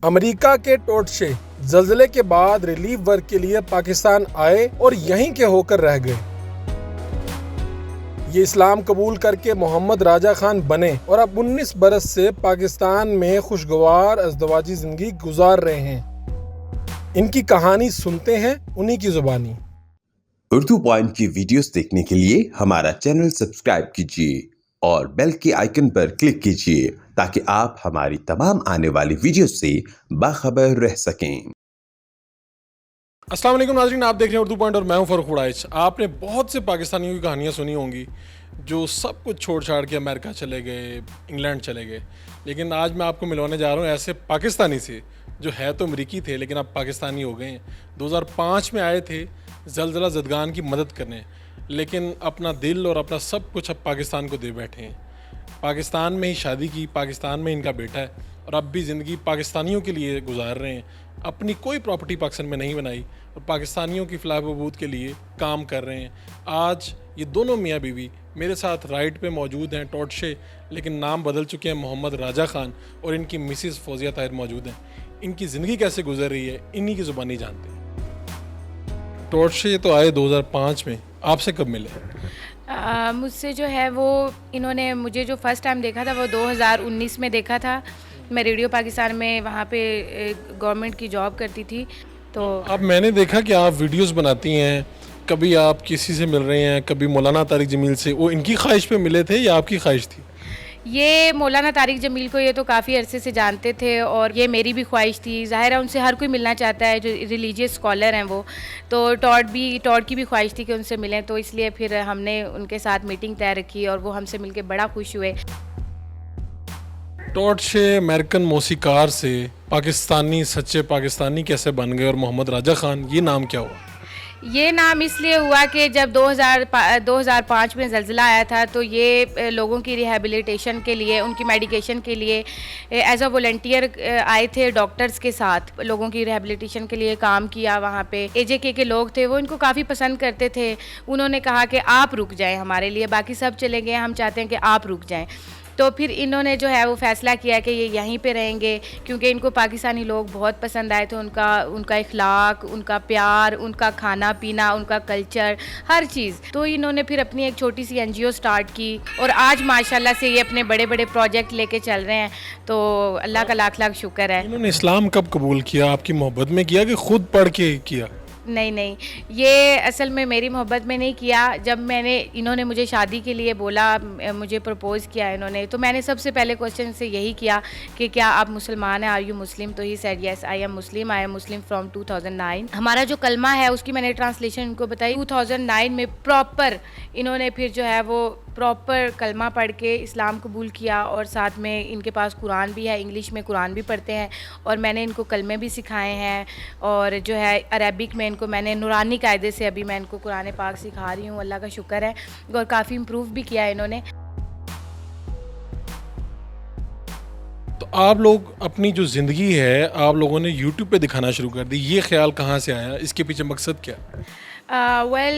America के Tod शे ज़ल्ज़ले के बाद रिलीफ वर्क के लिए पाकिस्तान आए और यहीं के होकर रह गए। ये इस्लाम कबूल करके मोहम्मद राजा खान बने और अब 19 बरस से पाकिस्तान में खुशगवार अज़दवाजी ज़िंदगी गुजार रहे हैं। इनकी कहानी सुनते हैं उन्हीं की ज़ुबानी। उर्दू पॉइंट की वीडियोस देखने के लिए हमारा चैनल सब्सक्राइब कीजिए और बेल के आइकन पर क्लिक कीजिए ताकि आप हमारी तमाम आने वाली वीडियो से बाखबर रह सकें। अस्सलाम वालेकुम नाज़रीन, आप देख रहे हैं उर्दू पॉइंट और मैं हूं फ़र्रुख वराइच। आपने बहुत से पाकिस्तानियों की कहानियां सुनी होंगी जो सब कुछ छोड़ छाड़ के अमेरिका चले गए, इंग्लैंड चले गए। लेकिन आज मैं आपको मिलवाने जा रहा हूं ऐसे पाकिस्तानी से जो है तो अमरीकी थे लेकिन अब पाकिस्तानी हो गए हैं। 2005 में आए थे ज़ल्ज़ला ज़दगान की मदद करने, लेकिन अपना दिल और अपना सब कुछ अब पाकिस्तान को दे बैठे हैं। पाकिस्तान में ही शादी की, पाकिस्तान में इनका बेटा है और अब भी ज़िंदगी पाकिस्तानियों के लिए गुजार रहे हैं। अपनी कोई प्रॉपर्टी पाकिस्तान में नहीं बनाई और पाकिस्तानियों की फलाह बहबूद के लिए काम कर रहे हैं। आज ये दोनों मियाँ बीवी मेरे साथ राइट पे मौजूद हैं, टॉड शे, लेकिन नाम बदल चुके हैं, मोहम्मद राजा खान, और इनकी मिसिस फौजिया ताहिर मौजूद हैं। इनकी ज़िंदगी कैसे गुजर रही है इन्हीं की ज़ुबानी जानते हैं। टॉड शे तो आए 2005 में, आपसे कब मिले? मुझसे जो है वो इन्होंने मुझे जो फ़र्स्ट टाइम देखा था वो 2019 में देखा था। मैं रेडियो पाकिस्तान में वहाँ पे गवर्नमेंट की जॉब करती थी। तो अब मैंने देखा कि आप वीडियोस बनाती हैं, कभी आप किसी से मिल रहे हैं, कभी मौलाना तारिक जमील से। वो इनकी ख्वाहिश पे मिले थे या आपकी ख्वाहिश थी? ये मौलाना तारिक जमील को ये तो काफ़ी अरसे से जानते थे और ये मेरी भी ख्वाहिश थी। ज़ाहिर है उनसे हर कोई मिलना चाहता है जो रिलीजियस स्कॉलर हैं वो। तो टॉड की भी ख्वाहिश थी कि उनसे मिलें, तो इसलिए फिर हमने उनके साथ मीटिंग तय रखी और वो हमसे मिलके बड़ा खुश हुए। टॉड शे अमेरिकन मौसीकार से पाकिस्तानी, सच्चे पाकिस्तानी कैसे बन गए और मोहम्मद राजा खान ये नाम क्या हुआ? ये नाम इसलिए हुआ कि जब 2005 में ज़ल्ज़ला आया था तो ये लोगों की रिहैबिलिटेशन के लिए, उनकी मेडिकेशन के लिए एज अ वॉलंटियर आए थे डॉक्टर्स के साथ। लोगों की रिहैबिलिटेशन के लिए काम किया। वहाँ पे एजेके के लोग थे, वो इनको काफ़ी पसंद करते थे। उन्होंने कहा कि आप रुक जाएं हमारे लिए, बाकी सब चले गए, हम चाहते हैं कि आप रुक जाएं। तो फिर इन्होंने जो है वो फ़ैसला किया कि ये यहीं पे रहेंगे क्योंकि इनको पाकिस्तानी लोग बहुत पसंद आए थे। उनका इखलाक, उनका प्यार, उनका खाना पीना, उनका कल्चर, हर चीज़। तो इन्होंने फिर अपनी एक छोटी सी NGO स्टार्ट की और आज माशाल्लाह से ये अपने बड़े बड़े प्रोजेक्ट लेके चल रहे हैं। तो अल्लाह का लाख लाख शुक्र है। इन्होंने इस्लाम कब कबूल किया? आपकी मोहब्बत में किया कि खुद पढ़ के किया? नहीं, ये असल में मेरी मोहब्बत में नहीं किया। जब इन्होंने मुझे शादी के लिए बोला, मुझे प्रपोज़ किया इन्होंने, तो मैंने सबसे पहले क्वेश्चन से यही किया कि क्या आप मुसलमान हैं, आर यू मुस्लिम? तो he said yes I am Muslim from 2009। हमारा जो कलमा है उसकी मैंने ट्रांसलेशन इनको बताई। 2009 में प्रॉपर इन्होंने फिर जो है वो प्रॉपर कलमा पढ़ के इस्लाम कबूल किया और साथ में इनके पास कुरान भी है, इंग्लिश में कुरान भी पढ़ते हैं और मैंने इनको कलमे भी सिखाए हैं। और जो है अरबिक में इनको मैंने नूरानी कायदे से अभी मैं इनको कुरान पाक सिखा रही हूँ, अल्लाह का शुक्र है, और काफ़ी इम्प्रूव भी किया है इन्होंने। तो आप लोग अपनी जो ज़िंदगी है आप लोगों ने YouTube पे दिखाना शुरू कर दी, ये ख्याल कहाँ से आया? इसके पीछे मकसद क्या?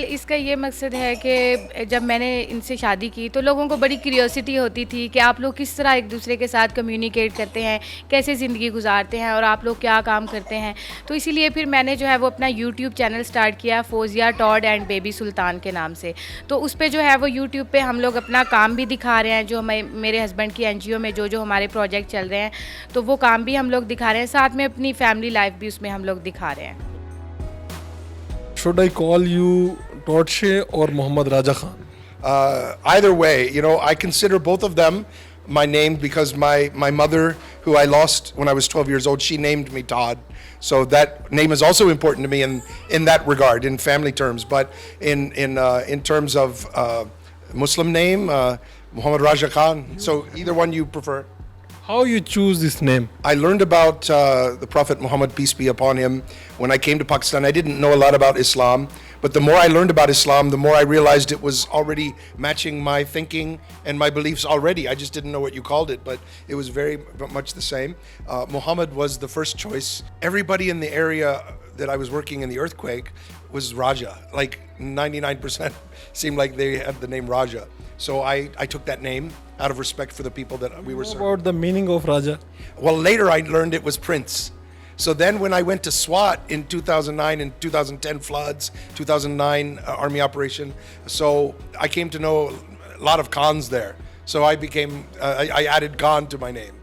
इसका ये मकसद है कि जब मैंने इनसे शादी की तो लोगों को बड़ी क्यूरियोसिटी होती थी कि आप लोग किस तरह एक दूसरे के साथ कम्युनिकेट करते हैं, कैसे ज़िंदगी गुजारते हैं और आप लोग क्या काम करते हैं। तो इसीलिए फिर मैंने जो है वो अपना YouTube चैनल स्टार्ट किया, फौजिया टॉड एंड बेबी सुल्तान के नाम से। तो उस पर जो है वो YouTube पे हम लोग अपना काम भी दिखा रहे हैं, जो मेरे हस्बैंड की NGO में जो हमारे प्रोजेक्ट चल रहे हैं तो वो काम भी हम लोग दिखा रहे हैं, साथ में अपनी फैमिली लाइफ भी उसमें हम लोग दिखा रहे हैं। Should I call you Todd Shea or Muhammad Rajah Khan? Either way, you know, I consider both of them my name because my mother, who I lost when I was 12 years old, she named me Todd. So that name is also important to me in that regard, in family terms. But in terms of Muslim name, Muhammad Rajah Khan. So either one you prefer. How you choose this name? I learned about the Prophet Muhammad, peace be upon him, when I came to Pakistan. I didn't know a lot about Islam, but the more I learned about Islam, the more I realized it was already matching my thinking and my beliefs already. I just didn't know what you called it, but it was very much the same. Muhammad was the first choice. Everybody in the area that I was working in the earthquake was Raja. Like 99% seemed like they had the name Raja. So I took that name out of respect for the people that we were serving. What about the meaning of Raja? Well, later I learned it was Prince. So then when I went to SWAT in 2009 and 2010 floods, 2009 Army operation, so I came to know a lot of Khans there. So I became, I added Khan to my name.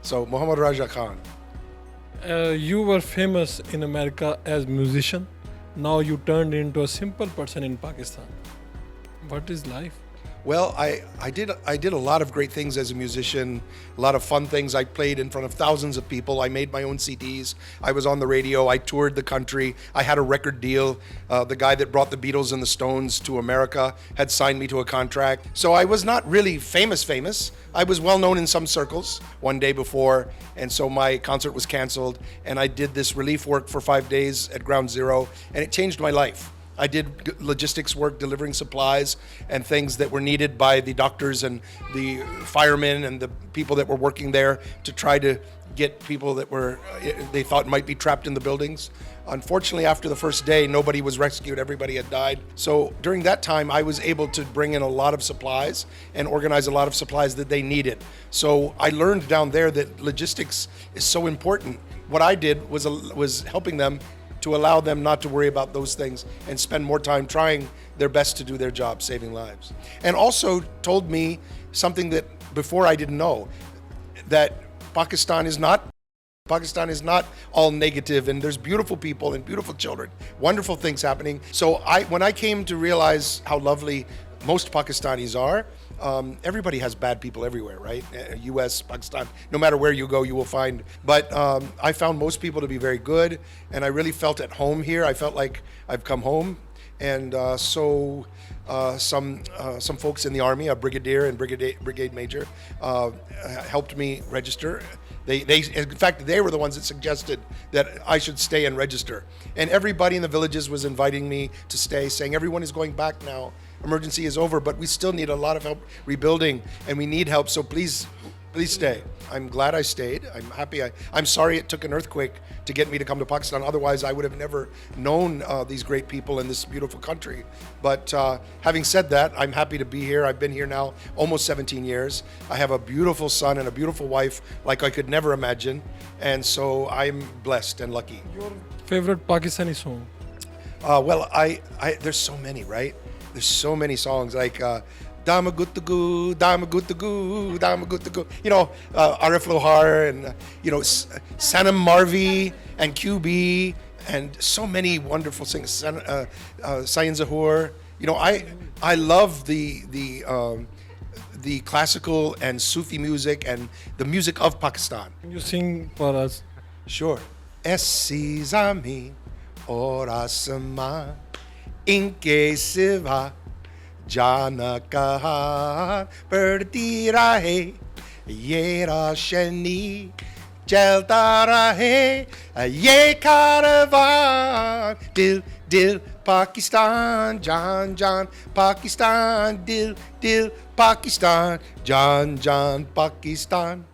So Muhammad Rajah Khan. You were famous in America as musician. Now you turned into a simple person in Pakistan. What is life? Well, I did a lot of great things as a musician, a lot of fun things. I played in front of thousands of people. I made my own CDs. I was on the radio. I toured the country. I had a record deal. The guy that brought the Beatles and the Stones to America had signed me to a contract. So I was not really famous. I was well known in some circles one day before, and so my concert was canceled, and I did this relief work for 5 days at Ground Zero, and it changed my life. I did logistics work, delivering supplies and things that were needed by the doctors and the firemen and the people that were working there to try to get people that were, they thought might be trapped in the buildings. Unfortunately, after the first day, nobody was rescued. Everybody had died. So during that time, I was able to bring in a lot of supplies and organize a lot of supplies that they needed. So I learned down there that logistics is so important. What I did was helping them to allow them not to worry about those things and spend more time trying their best to do their job, saving lives. And also told me something that before I didn't know, that Pakistan is not all negative, and there's beautiful people and beautiful children, wonderful things happening. So when I came to realize how lovely most Pakistanis are, everybody has bad people everywhere, right? US, Pakistan, no matter where you go, you will find. But I found most people to be very good, and I really felt at home here. I felt like I've come home. And some folks in the Army, a brigadier and brigade major, helped me register. In fact, they were the ones that suggested that I should stay and register. And everybody in the villages was inviting me to stay, saying everyone is going back now. Emergency is over, but we still need a lot of help rebuilding, and we need help. So please stay. I'm glad I stayed. I'm happy. I'm sorry it took an earthquake to get me to come to Pakistan. Otherwise, I would have never known these great people in this beautiful country. But having said that, I'm happy to be here. I've been here now almost 17 years. I have a beautiful son and a beautiful wife like I could never imagine. And so I'm blessed and lucky. Your favorite Pakistani song? Well, there's so many, right? There's so many songs like Dama Guttagu, Dama Guttagu, Dama Guttagu. You know, Arif Lohar and, Sanam Marvi and QB and so many wonderful singers. Sayin Zahur. You know, I love the classical and Sufi music and the music of Pakistan. Can you sing for us? Sure. Aisi Zami aur Asman इनके सिवा जाना कहाँ पड़ती रहे ये रोशनी चलता रहे ये कारवां दिल दिल पाकिस्तान जान जान पाकिस्तान दिल दिल पाकिस्तान जान जान पाकिस्तान